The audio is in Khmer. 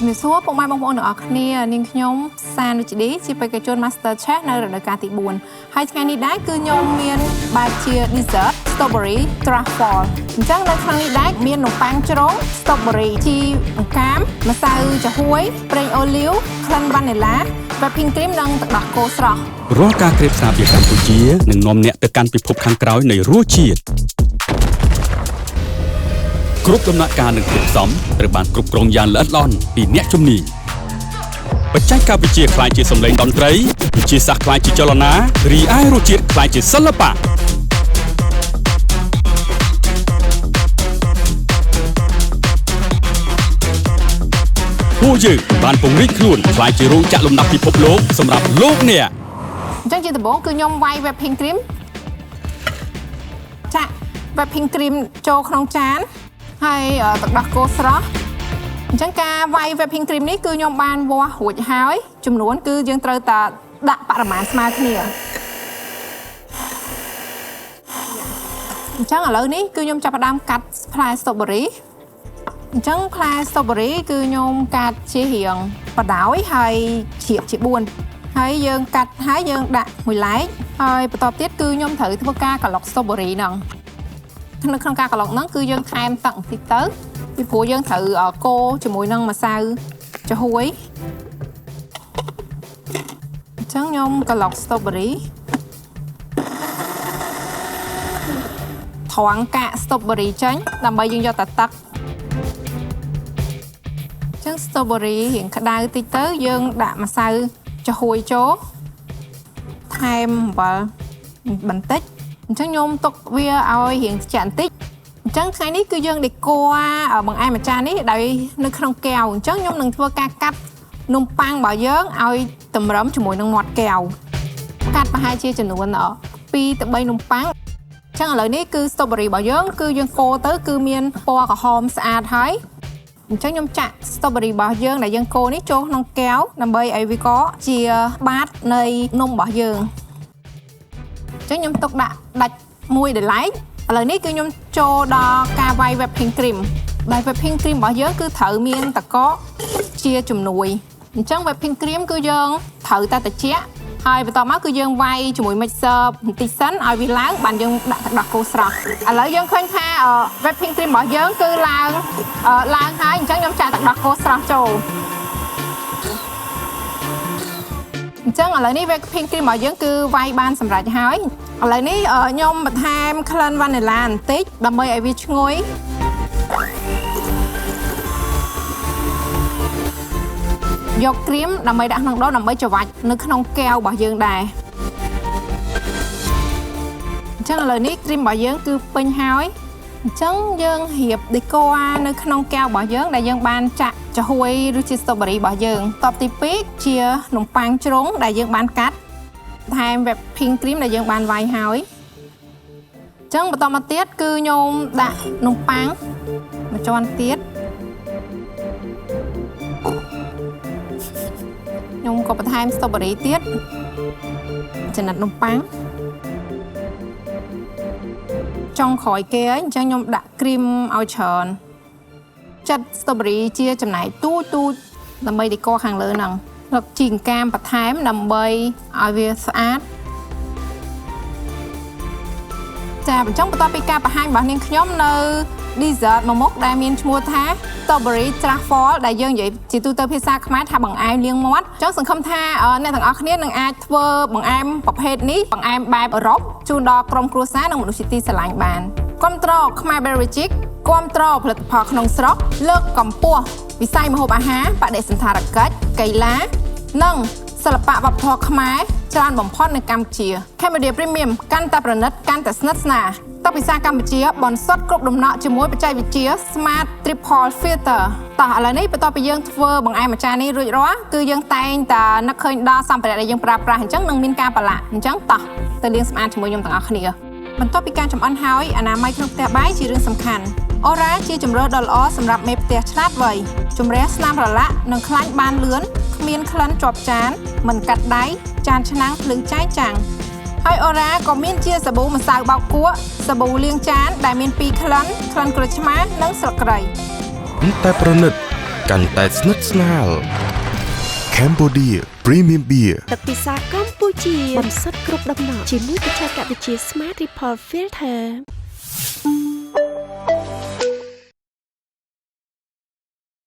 ជំរាបសួរពុកម៉ែបងប្អូនទាំងអស់គ្នានាងខ្ញុំសានវិជ្ជឌីជាបេក្ខជន Master Chef នៅរដូវកាលទី4ហើយថ្ងៃនេះដែរគឺខ្ញុំមានបែបជា dessert strawberry truffle អញ្ចឹងនៅក្នុងនេះដែរមាននំប៉័ងជ្រុង strawberry ជីអង្កាមម្សៅចាហួយប្រេងអូលីវក្លិនវ៉ានីឡា whipping cream និងទឹកដោះគោស្រស់រាល់ការក្រេបស្រាបពីកម្ពុជានឹងនាំអ្នកទៅកាន់ពិភពខាងក្រោយនៃរសជាតិគ្រប់ដំណាក់កាលនិងគ្រប់ផ្សំត្រូវបានគ្រប់គ្រងយ៉ាងល្អិតល្អន់ពីអ្នកជំនាញបច្ចេកវិទ្យាខ្លាយជាសម្លេងតន្ត្រីវិទ្យាសាស្ត្រខ្លាយជាចលនារីឯរសជាតិខ្លាយជាសិល្បៈពួកយើងបានពង្រីកខ្លួនខ្លាយជារោងចក្រលំដាប់ពិភពលោកសម្រាប់លោកអ្នកអញ្ចឹងជាដំបូងគឺខ្ញុំវាយ whipping cream ចាក់ whipping cream ចូលក្នុងចានហើយទឹកដោះគោស្រស់អញ្ចឹងការវាយ whipping cream នេះគឺខ្ញុំបានវាស់រួចហើយចំនួនគឺយើងត្រូវតែដាក់បរិមាណស្មើគ្នាអញ្ចឹងឥឡូវនេះគឺខ្ញុំចាប់ផ្ដើមកាត់ផ្លែ strawberry អញ្ចឹងផ្លែ strawberry គឺខ្ញុំកាត់ជារាងបដោយហើយជ្រាបជា4ហើយយើងកាត់ហើយយើងដាក់មួយឡែកហើយបន្តទៀតគឺខ្ញុំត្រូវធ្វើការក្លុក strawberry ហ្នឹងនៅក្នុងការក្លុកហ្នឹងគឺយើងថែមទឹកបន្តិចទៅពីព្រោះយើងត្រូវកូរជាមួយនឹងម្សៅចាហួយអញ្ចឹងខ្ញុំក្លុក strawberry ត្រង់កាក strawberry ចេញដើម្បីយើងយកតែទឹកអញ្ចឹង strawberry រៀងក្តៅតិចទៅយើងដាក់ម្សៅចាហួយចូលថែមអំបិលបន្តិចអញ្ចឹងខ្ញុំទុកវាឲ្យរៀងត្រជាក់បន្តិចអញ្ចឹងថ្ងៃនេះគឺយើងដេក័របង្អែមអាចារ្យនេះដោយនៅក្នុងកែវអញ្ចឹងខ្ញុំនឹងធ្វើការកាត់នំប៉័ងរបស់យើងឲ្យតម្រឹមជាមួយនឹងមាត់កែវកាត់ប្រហែលជាចំនួន2ទៅ3នំប៉័ងអញ្ចឹងឥឡូវនេះគឺ strawberry របស់យើងគឺយើងកូរទៅគឺមានពណ៌ក្រហមស្អាតហើយអញ្ចឹងខ្ញុំចាក់ strawberry របស់យើងដែលយើងកូរនេះចូលក្នុងកែវដើម្បីឲ្យវាកជាបាតនៃនំរបស់យើងអញ្ចឹងខ្ញុំទុកដាក់ដាច់មួយដែលឡែកឥឡូវនេះគឺខ្ញុំចូលដល់ការវាយ whipping cream ដែល whipping cream របស់យើងគឺត្រូវមានតកជាជំនួយអញ្ចឹង whipping cream គឺយើងត្រូវតែត្រជាក់ហើយបន្ទាប់មកគឺយើងវាយជាមួយ mixer បន្តិចសិនឲ្យវាឡើងបានយើងដាក់ទឹកដោះគោស្រស់ឥឡូវយើងឃើញថា whipping cream របស់យើងគឺឡើងហើយអញ្ចឹងខ្ញុំចាក់ទឹកដោះគោស្រស់ចូលអញ្ចឹងឥឡូវនេះ whipping cream របស់យើងគឺវាយបានសម្រេចហើយឥឡូវនេះខ្ញុំបន្ថែមក្លិនវ៉ានីឡាបន្តិចដើម្បីឲ្យវាឈ្ងុយយកគ្រីមដើម្បីដាក់ក្នុងដូងដើម្បីច្របាច់នៅក្នុងកែវរបស់យើងដែរអញ្ចឹងឥឡូវនេះគ្រីមរបស់យើងគឺពេញហើយអញ្ចឹងយើងរៀបដេក័រនៅក្នុងកែវរបស់យើងដែលយើងបានចាក់ចាហួយឬជា strawberry របស់យើងតបទី2ជានំប៉័ងជ្រុងដែលយើងបានកាត់ថែម whipping cream ដែលយើងបានវាយហើយអញ្ចឹងបន្តមកទៀតគឺខ្ញុំដាក់នំប៉័ងមួយជាន់ទៀតខ្ញុំក៏បន្ថែម strawberry ទៀតចំណិតនំប៉័ងចុងក្រោយគេអញ្ចឹងខ្ញុំដាក់ cream ឲ្យច្រើនចាត់ strawberry ជាចំណែកទូចដើម្បីដេក័រខាងលើហ្នឹងរកជីអង្កាមបន្ថែមដើម្បីឲ្យវាស្អាតចាអញ្ចឹងបន្ទាប់ពីការបង្ហាញរបស់នាងខ្ញុំនៅ dessert មួយមុខដែលមានឈ្មោះថា strawberry truffle ដែលយើងនិយាយជាទូទៅភាសាខ្មែរថាបង្អែមលាងមាត់អញ្ចឹងសង្ឃឹមថាអ្នកទាំងអស់គ្នានឹងអាចធ្វើបង្អែមប្រភេទនេះបង្អែមបែបអឺរ៉ុបជូនដល់ក្រុមគ្រួសារនិងមនុស្សជាទីស្រឡាញ់បានគាំទ្រខ្មែរ Berry Chick គាំទ្រផលិតផលក្នុងស្រុកលើកកម្ពស់វិស័យម្ហូបអាហារបដិសណ្ឋារកិច្ចកីឡានិងសិល្បៈវប្បធម៌ខ្មែរច្រើនបំផុតនៅកម្ពុជា Cambodia Premium កាន់តែប្រណិតកាន់តែស្និទ្ធស្នាលតុពិសាកម្ពុជាបន្សុទ្ធគ្រប់ដំណក់ជាមួយបច្ចេកវិទ្យា Smart Triple Filter តោះឥឡូវនេះបន្ទាប់ពីយើងធ្វើបង្អែមអាចារ្យនេះរួចរាល់គឺយើងតែងតែនឹកឃើញដល់សម្ភារៈដែលយើងប្រើប្រាស់អញ្ចឹងនឹងមានការប្រឡាក់អញ្ចឹងតោះទៅលាងសម្អាតជាមួយខ្ញុំទាំងអស់គ្នាបន្ទាប់ពីការចម្អិនហើយអនាម័យក្នុងផ្ទះបាយជារឿងសំខាន់អូរ៉ាជាជម្រើសដ៏ល្អសម្រាប់មេផ្ទះឆ្លាតវៃជំរះស្នាមប្រឡាក់និងខ្លាញ់បានលឿនគ្មានក្លិនជាប់ចានមិនកាត់ដៃចានឆ្នាំងភ្លឺចែងចាំងហើយអូរ៉ាក៏មានជាសាប៊ូម្សៅបោកគក់សាប៊ូលាងចានដែលមាន2ក្លិនក្លិនក្រូចឆ្មានិងស្លឹកគ្រៃតែប្រណិត កាន់តែស្និទ្ធស្នាល Cambodia Premium Beer ទឹកពិសាកម្ពុជាបន្សុទ្ធគ្រប់ដំណក់ជាមួយបច្ចេកវិទ្យា Smart Ripple Filter